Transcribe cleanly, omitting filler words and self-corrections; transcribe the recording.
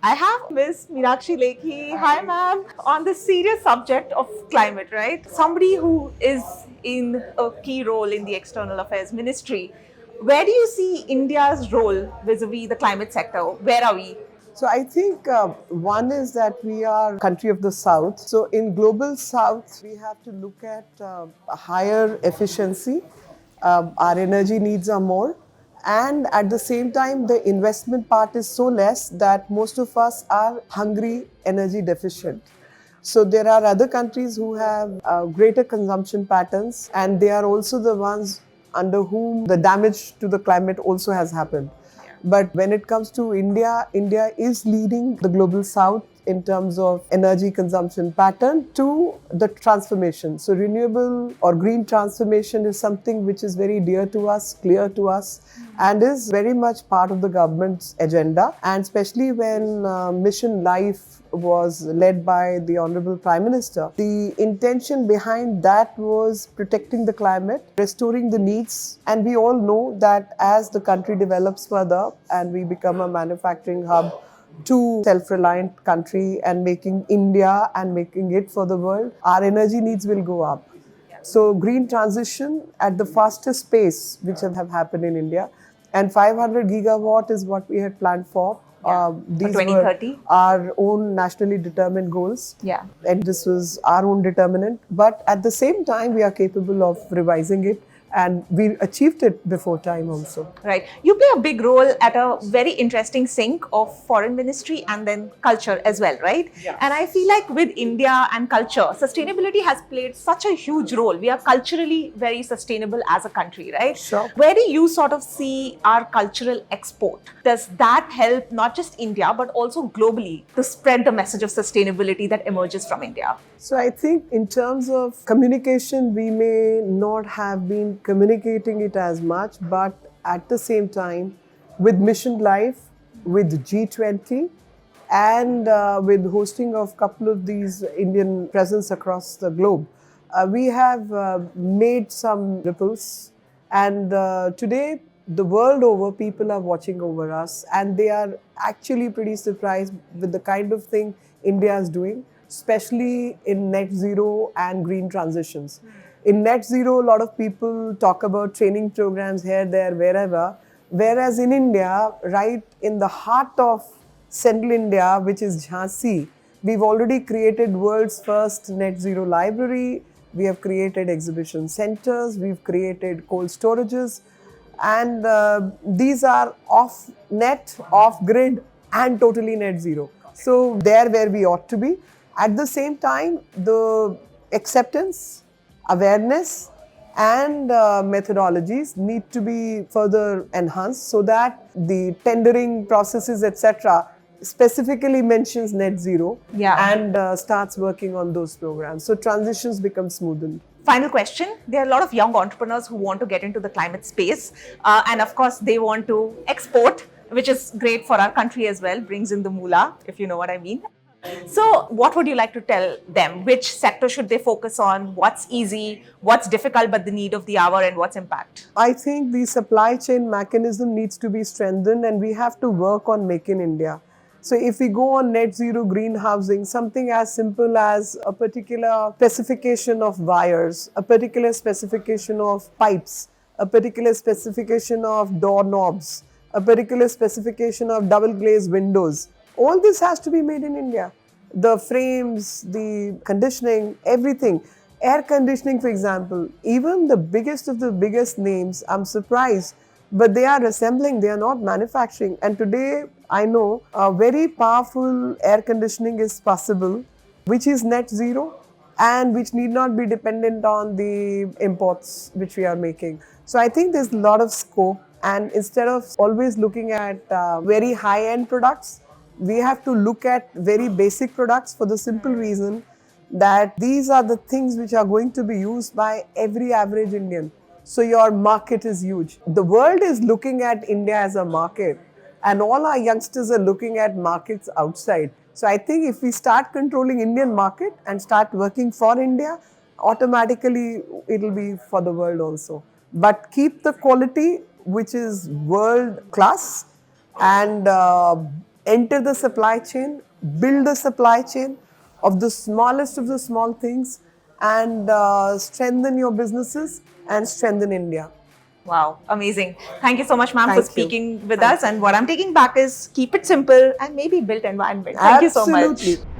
I have Miss Meenakshi Lekhi. Hi, ma'am. On the serious subject of climate, right? Somebody who is in a key role in the External Affairs Ministry. Where do you see India's role vis-a-vis the climate sector? Where are we? So I think one is that we are a country of the South. So in global South, we have to look at a higher efficiency. Our energy needs are more. And at the same time, the investment part is so less that most of us are hungry, energy deficient. So there are other countries who have greater consumption patterns, and they are also the ones under whom the damage to the climate also has happened. But when it comes to India, India is leading the global south in terms of energy consumption pattern to the transformation. So renewable or green transformation is something which is very dear to us, clear to us, and is very much part of the government's agenda. And especially when Mission Life was led by the Honorable Prime Minister, the intention behind that was protecting the climate, restoring the needs. And we all know that as the country develops further and we become a manufacturing hub to self-reliant country and making India and making it for the world, our energy needs will go up. So green transition at the fastest pace which have happened in India, and 500 gigawatt is what we had planned for. These for 2030? were our own nationally determined goals. Yeah. And this was our own determinant. But at the same time, we are capable of revising it. And we achieved it before time also. Right. You play a big role at a very interesting sync of foreign ministry and then culture as well, right? Yeah. And I feel like with India and culture, sustainability has played such a huge role. We are culturally very sustainable as a country, right? Sure. Where do you sort of see our cultural export? Does that help not just India, but also globally to spread the message of sustainability that emerges from India? So I think in terms of communication, we may not have been communicating it as much, but at the same time, with Mission Life, with G20, and with hosting of a couple of these Indian presence across the globe, we have made some ripples. And today, the world over, people are watching over us, and they are actually pretty surprised with the kind of thing India is doing, especially in net zero and green transitions. In net zero, a lot of people talk about training programs here, there, wherever. Whereas in India, right in the heart of Central India, which is Jhansi, we've already created world's first net zero library. We have created exhibition centers. We've created cold storages. And these are off net, off grid, and totally net zero. So they're where we ought to be. At the same time, the acceptance, awareness, and methodologies need to be further enhanced so that the tendering processes, etc., specifically mentions net zero and starts working on those programs. So transitions become smoothened. Final question. There are a lot of young entrepreneurs who want to get into the climate space. And of course, they want to export, which is great for our country as well, brings in the moolah, if you know what I mean. So what would you like to tell them? Which sector should they focus on? What's easy? What's difficult but the need of the hour? And what's impact? I think the supply chain mechanism needs to be strengthened, and we have to work on Make in India. So if we go on net zero green housing, something as simple as a particular specification of wires, a particular specification of pipes, a particular specification of door knobs, a particular specification of double glazed windows, all this has to be made in India. The frames, the conditioning, everything. Air conditioning, for example, even the biggest of the biggest names, I'm surprised, but they are assembling, they are not manufacturing. And today, I know a very powerful air conditioning is possible, which is net zero and which need not be dependent on the imports which we are making. So I think there's a lot of scope, and instead of always looking at very high-end products, we have to look at very basic products for the simple reason that these are the things which are going to be used by every average Indian. So your market is huge. The world is looking at India as a market, and all our youngsters are looking at markets outside. So I think if we start controlling Indian market and start working for India, automatically it will be for the world also. But keep the quality which is world class, and enter the supply chain, build the supply chain of the smallest of the small things, and strengthen your businesses and strengthen India. Wow, amazing. Thank you so much, ma'am, for Thank you. speaking with Thank us. And what I'm taking back is keep it simple and maybe built environment. Thank you so much. Absolutely.